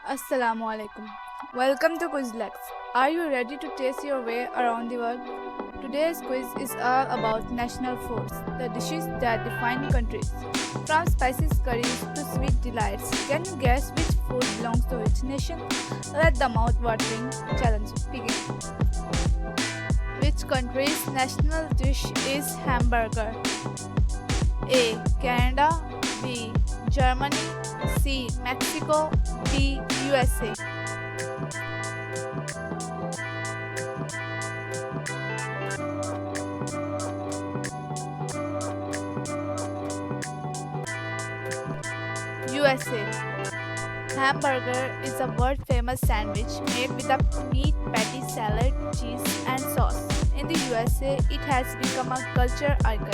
Assalamu alaikum. Welcome to Quizlex. Are you ready to taste your way around the world? Today's quiz is all about national foods, the dishes that define countries. From spicy curries to sweet delights, can you guess which food belongs to which nation? Let the mouth-watering challenge begin. Which country's national dish is hamburger? A. Canada. B. Germany. C. Mexico. D. USA. USA. Hamburger is a world famous sandwich made with a meat patty, salad, cheese, and sauce. In the USA, it has become a culture icon.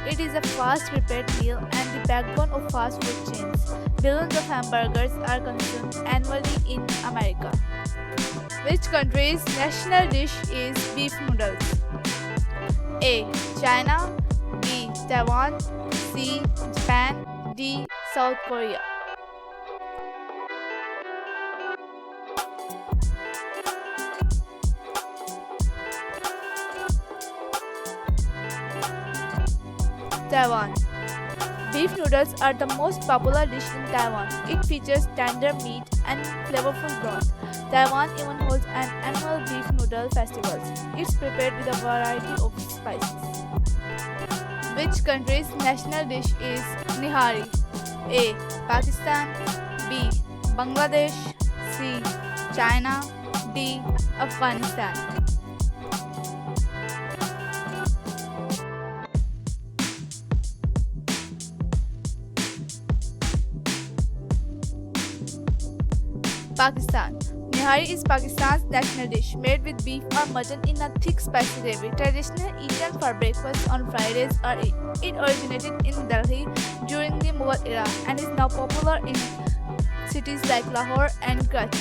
It is a fast prepared meal and the backbone of fast food chains. Billions of hamburgers are consumed annually in America. Which country's national dish is beef noodles? A. China. B. Taiwan. C. Japan. D. South Korea. Taiwan. Beef noodles are the most popular dish in Taiwan. It features tender meat and flavorful broth. Taiwan even holds an annual beef noodle festival. It's prepared with a variety of spices. Which country's national dish is nihari? A. Pakistan. B. Bangladesh. C. China. D. Afghanistan. Pakistan. Nihari is Pakistan's national dish, made with beef or mutton in a thick spicy gravy, traditionally eaten for breakfast on Fridays or Eid. It originated in Delhi during the Mughal era and is now popular in cities like Lahore and Karachi.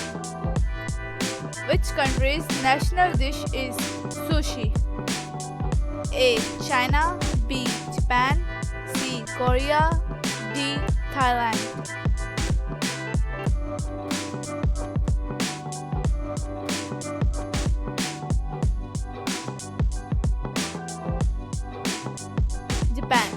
Which country's national dish is sushi? A. China. B. Japan. C. Korea. D. Thailand. Japan.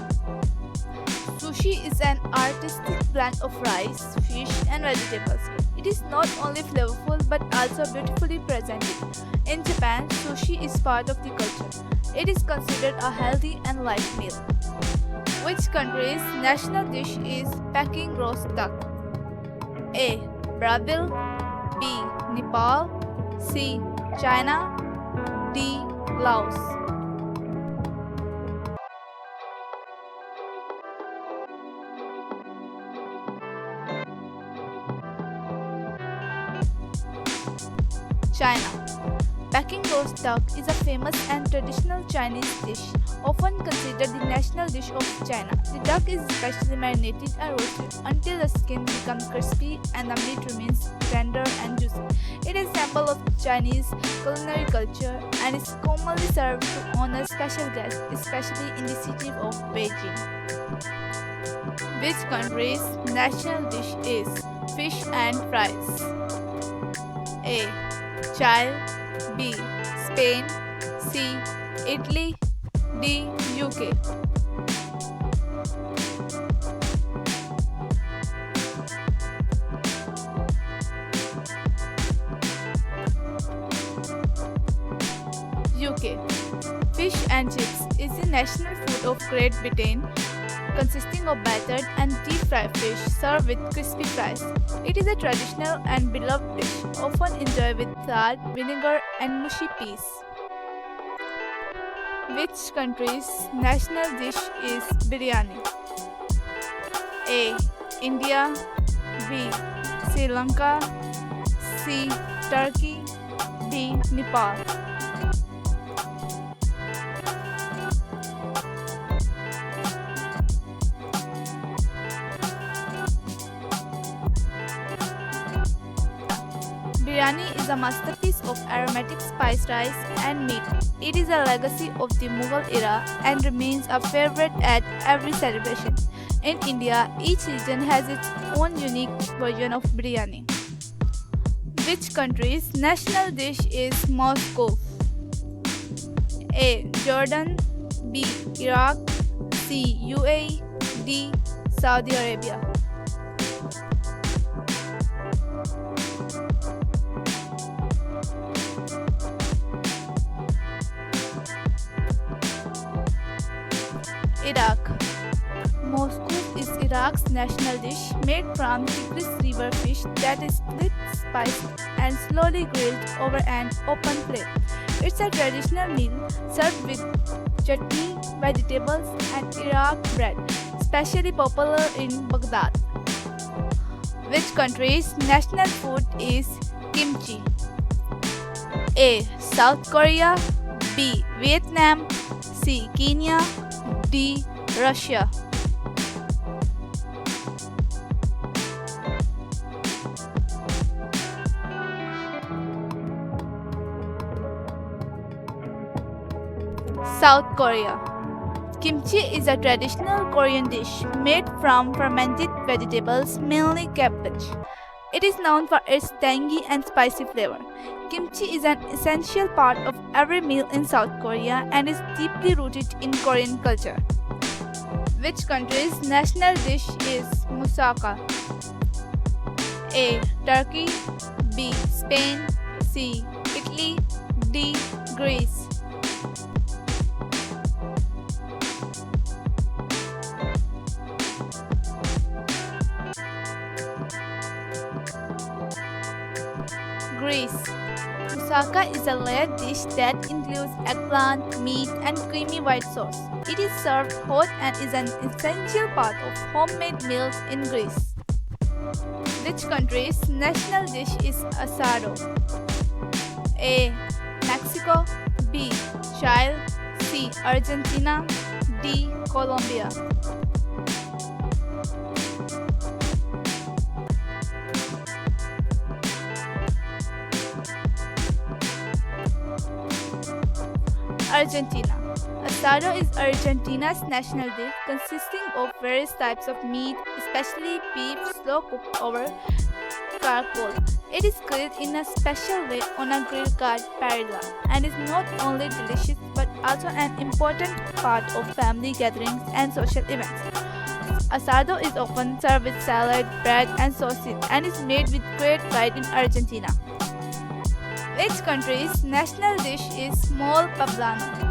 Sushi is an artistic blend of rice, fish, and vegetables. It is not only flavorful but also beautifully presented. In Japan, sushi is part of the culture. It is considered a healthy and light meal. Which country's national dish is Peking roast duck? A. Brazil. B. Nepal. C. China. D. Laos. China. Peking roast duck is a famous and traditional Chinese dish, often considered the national dish of China. The duck is specially marinated and roasted until the skin becomes crispy and the meat remains tender and juicy. It is a symbol of Chinese culinary culture and is commonly served to honor special guests, especially in the city of Beijing. Which country's national dish is fish and fries? A. Chile. B. Spain. C. Italy. D. UK. UK. Fish and chips is the national food of Great Britain, consisting of battered and deep-fried fish served with crispy fries. It is a traditional and beloved dish, often enjoyed with salt, vinegar, and mushy peas. Which country's national dish is biryani? A. India. B. Sri Lanka. C. Turkey. D. Nepal. Biryani is a masterpiece of aromatic spiced rice and meat. It is a legacy of the Mughal era and remains a favorite at every celebration. In India, each region has its own unique version of biryani. Which country's national dish is Moscow? A. Jordan, B. Iraq, C. UAE, D. Saudi Arabia. Iraq. Moscow is Iraq's national dish made from Tigris River fish that is split, spiced, and slowly grilled over an open flame. It's a traditional meal served with chutney, vegetables, and Iraq bread, especially popular in Baghdad. Which country's national food is kimchi? A. South Korea, B. Vietnam, C. Kenya, D. Russia. South Korea. Kimchi is a traditional Korean dish made from fermented vegetables, mainly cabbage. It is known for its tangy and spicy flavor. Kimchi is an essential part of every meal in South Korea and is deeply rooted in Korean culture. Which country's national dish is moussaka? A. Turkey, B. Spain, C. Italy, D. Greece. Greece. Moussaka is a layered dish that includes eggplant, meat, and creamy white sauce. It is served hot and is an essential part of homemade meals in Greece. Which country's national dish is asado? A. Mexico, B. Chile, C. Argentina, D. Colombia. Argentina. Asado is Argentina's national dish consisting of various types of meat, especially beef, slow cooked over charcoal. It is grilled in a special way on a grill called parrilla and is not only delicious but also an important part of family gatherings and social events. Asado is often served with salad, bread, and sausage and is made with great pride in Argentina. Which country's national dish is mole poblano?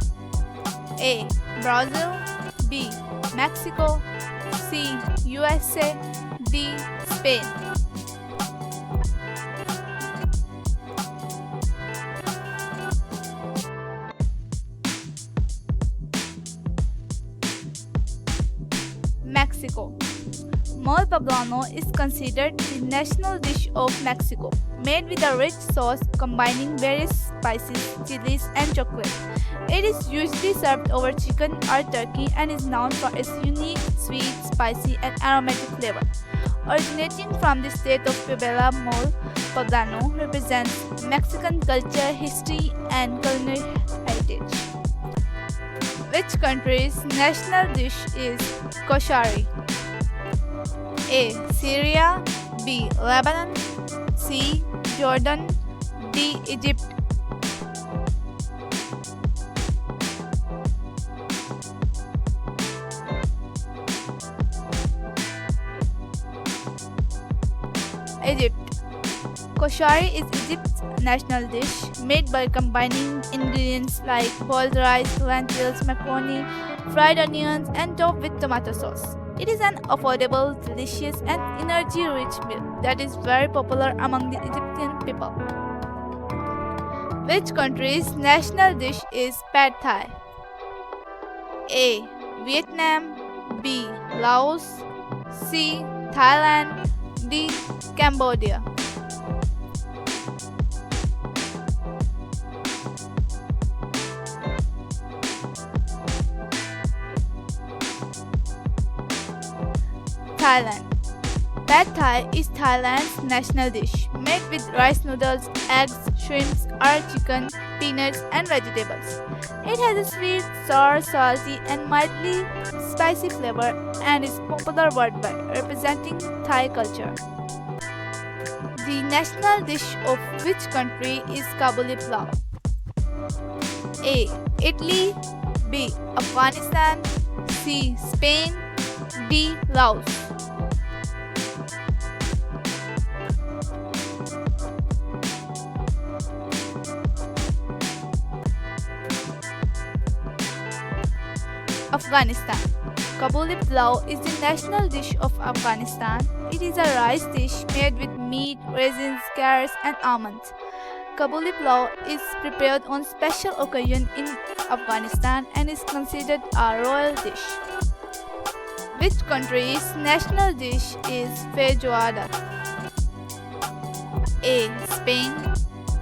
A. Brazil, B. Mexico, C. USA, D. Spain. Mexico. Mole poblano is considered the national dish of Mexico, made with a rich sauce combining various spices, chilies, and chocolate. It is usually served over chicken or turkey and is known for its unique, sweet, spicy, and aromatic flavor. Originating from the state of Puebla, mole poblano represents Mexican culture, history, and culinary heritage. Which country's national dish is koshari? A. Syria, B. Lebanon, C. Jordan, D. Egypt. Egypt. Koshari is Egypt's national dish, made by combining ingredients like boiled rice, lentils, macaroni, fried onions, and topped with tomato sauce. It is an affordable, delicious, and energy-rich meal that is very popular among the Egyptian people. Which country's national dish is pad thai? A. Vietnam, B. Laos, C. Thailand, D. Cambodia. Thailand. Pad Thai is Thailand's national dish, made with rice noodles, eggs, shrimps, or chicken, peanuts, and vegetables. It has a sweet, sour, salty, and mildly spicy flavor and is popular worldwide, representing Thai culture. The national dish of which country is Kabuli pulao? A. Italy, B. Afghanistan, C. Spain, D. Laos. Afghanistan. Kabuli pulao is the national dish of Afghanistan. It is a rice dish made with meat, raisins, carrots, and almonds. Kabuli pulao is prepared on special occasion in Afghanistan and is considered a royal dish. Which country's national dish is feijoada? A. Spain,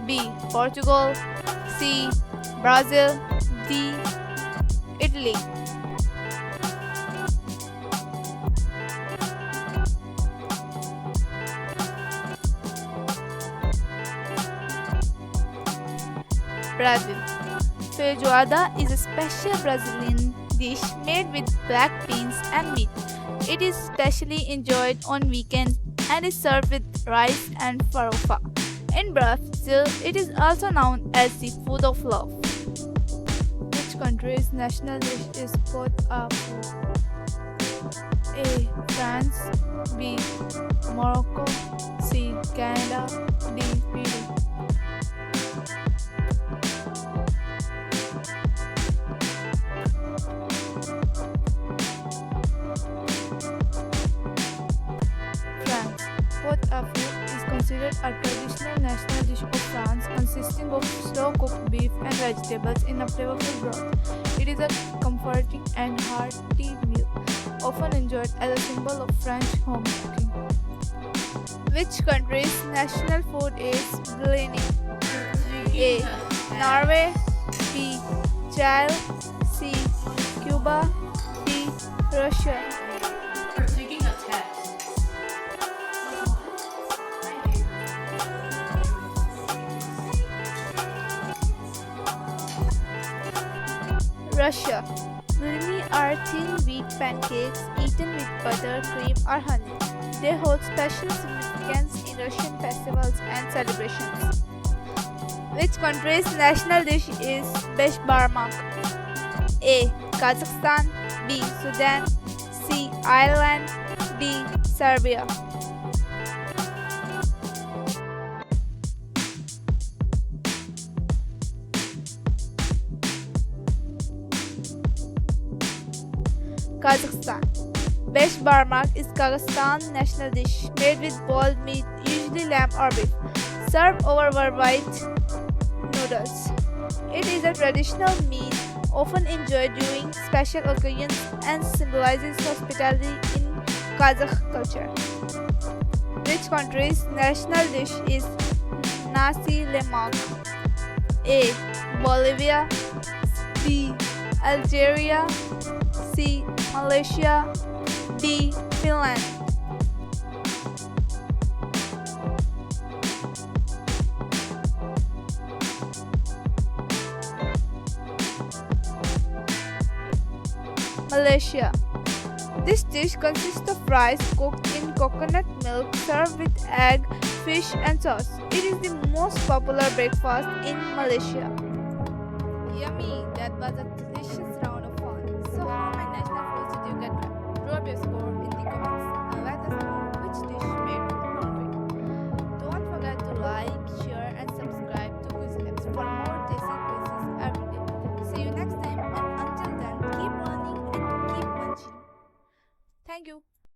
B. Portugal, C. Brazil, D. Italy. Brazil. Feijoada is a special Brazilian dish made with black beans and meat. It is specially enjoyed on weekends and is served with rice and farofa. In Brazil, it is also known as the food of love. Which country's national dish is pot-au-feu? A. France, B. Morocco, C. Canada, D. Peru. France. Pot-au-feu is considered a traditional national dish of France consisting of slow-cooked beef and vegetables in a flavorful broth. It is a comforting and hearty meal, often enjoyed as a symbol of French home cooking. Which country's national food is blini? A. Norway, B. Chile, C. Cuba, D. Russia. We're taking a test. Russia. Blini are thin wheat pancakes eaten with butter, cream, or honey. They hold special significance in Russian festivals and celebrations. Which country's national dish is beshbarmak? A. Kazakhstan, B. Sudan, C. Ireland, D. Serbia. Kazakhstan. Beshbarmak is Kazakhstan's national dish made with boiled meat, usually lamb or beef, served over white noodles. It is a traditional meal often enjoyed during special occasions and symbolizes hospitality in Kazakh culture. Which country's national dish is nasi lemak? A. Bolivia, B. Algeria, C. Malaysia, D. Finland. Malaysia. This dish consists of rice cooked in coconut milk served with egg, fish and sauce. It is the most popular breakfast in Malaysia. Yummy! That was a delicious round of fun. So how many national foods did you get right? Drop your score in the comments and let us know which dish made you hungry. Don't forget to like, share and subscribe to Quizlabs for more tasty quizzes every day. See you next time and until then keep learning and keep munching. Thank you.